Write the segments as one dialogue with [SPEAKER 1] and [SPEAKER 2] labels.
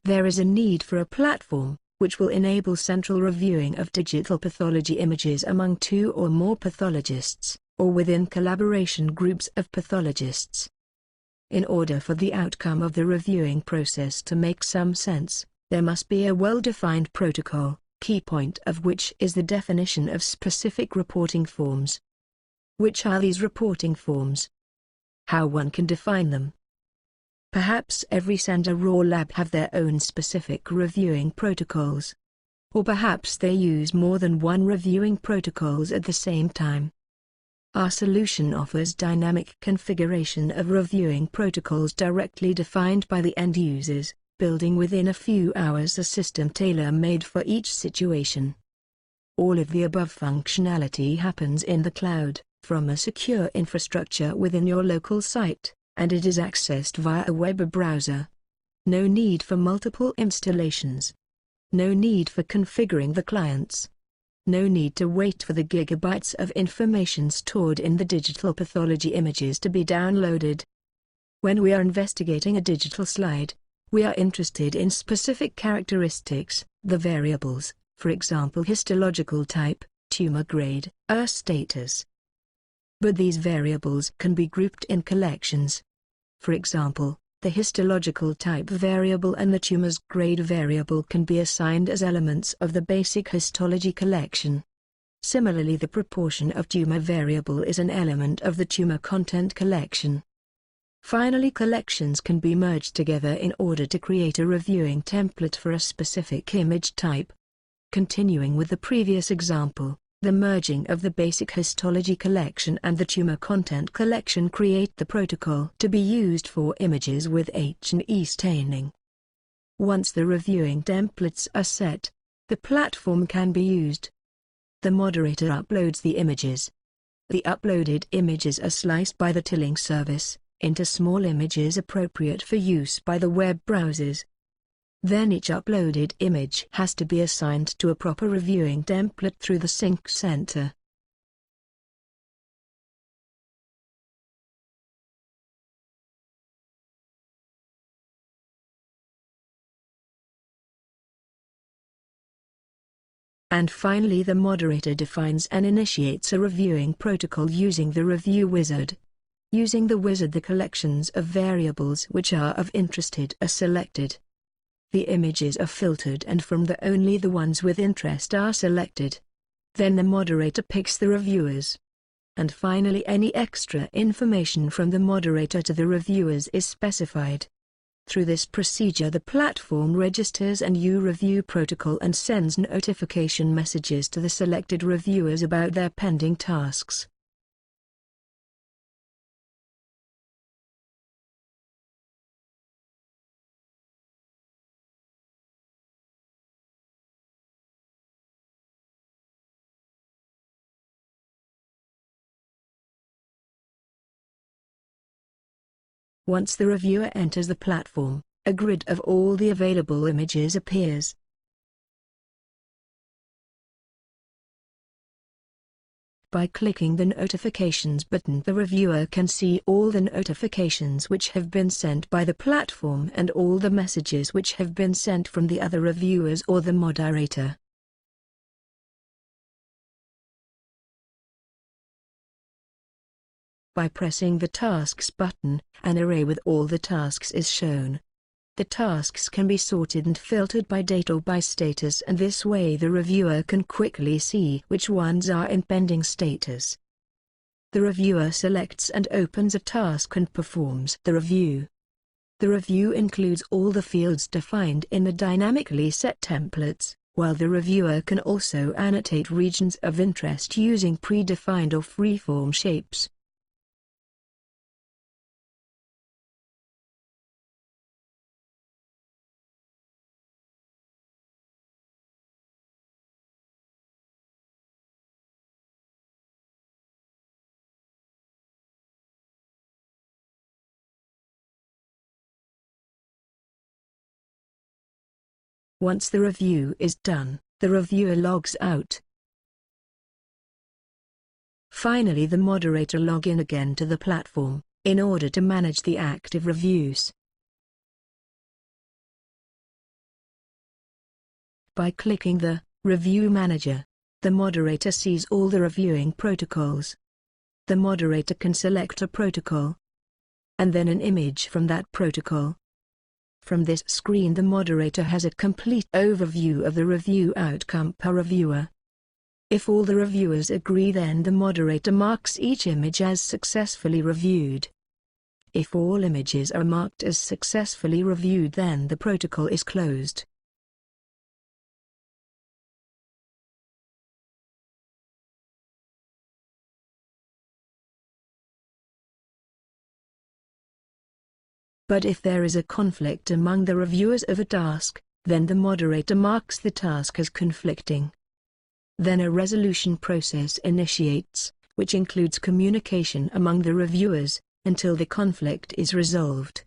[SPEAKER 1] There is a need for a platform, which will enable central reviewing of digital pathology images among 2 or more pathologists, or within collaboration groups of pathologists. In order for the outcome of the reviewing process to make some sense, there must be a well-defined protocol, key point of which is the definition of specific reporting forms. Which are these reporting forms? How one can define them? Perhaps every center or lab have their own specific reviewing protocols. Or perhaps they use more than one reviewing protocols at the same time. Our solution offers dynamic configuration of reviewing protocols directly defined by the end users, building within a few hours a system tailor-made for each situation. All of the above functionality happens in the cloud, from a secure infrastructure within your local site, and it is accessed via a web browser. No need for multiple installations. No need for configuring the clients. No need to wait for the gigabytes of information stored in the digital pathology images to be downloaded. When we are investigating a digital slide, we are interested in specific characteristics, the variables, for example histological type, tumor grade, status. But these variables can be grouped in collections. For example, the histological type variable and the tumor's grade variable can be assigned as elements of the basic histology collection. Similarly, the proportion of tumor variable is an element of the tumor content collection. Finally, collections can be merged together in order to create a reviewing template for a specific image type. Continuing with the previous example, the merging of the basic histology collection and the tumor content collection create the protocol to be used for images with H&E staining. Once the reviewing templates are set, the platform can be used. The moderator uploads the images. The uploaded images are sliced by the tilling service into small images appropriate for use by the web browsers. Then each uploaded image has to be assigned to a proper reviewing template through the sync center. And finally, the moderator defines and initiates a reviewing protocol using the review wizard. Using the wizard, the collections of variables which are of interest are selected. The images are filtered and from only the ones with interest are selected. Then the moderator picks the reviewers. And finally, any extra information from the moderator to the reviewers is specified. Through this procedure, the platform registers a new review protocol and sends notification messages to the selected reviewers about their pending tasks. Once the reviewer enters the platform, a grid of all the available images appears. By clicking the Notifications button, the reviewer can see all the notifications which have been sent by the platform and all the messages which have been sent from the other reviewers or the moderator. By pressing the Tasks button, an array with all the tasks is shown. The tasks can be sorted and filtered by date or by status, and this way the reviewer can quickly see which ones are in pending status. The reviewer selects and opens a task and performs the review. The review includes all the fields defined in the dynamically set templates, while the reviewer can also annotate regions of interest using predefined or freeform shapes. Once the review is done, the reviewer logs out. Finally, the moderator logs in again to the platform, in order to manage the active reviews. By clicking the Review Manager, the moderator sees all the reviewing protocols. The moderator can select a protocol and then an image from that protocol. From this screen, the moderator has a complete overview of the review outcome per reviewer. If all the reviewers agree, then the moderator marks each image as successfully reviewed. If all images are marked as successfully reviewed, then the protocol is closed. But if there is a conflict among the reviewers of a task, then the moderator marks the task as conflicting. Then a resolution process initiates, which includes communication among the reviewers, until the conflict is resolved.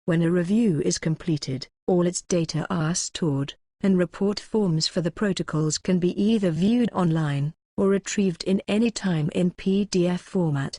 [SPEAKER 1] When a review is completed, all its data are stored, and report forms for the protocols can be either viewed online, or retrieved in any time in PDF format.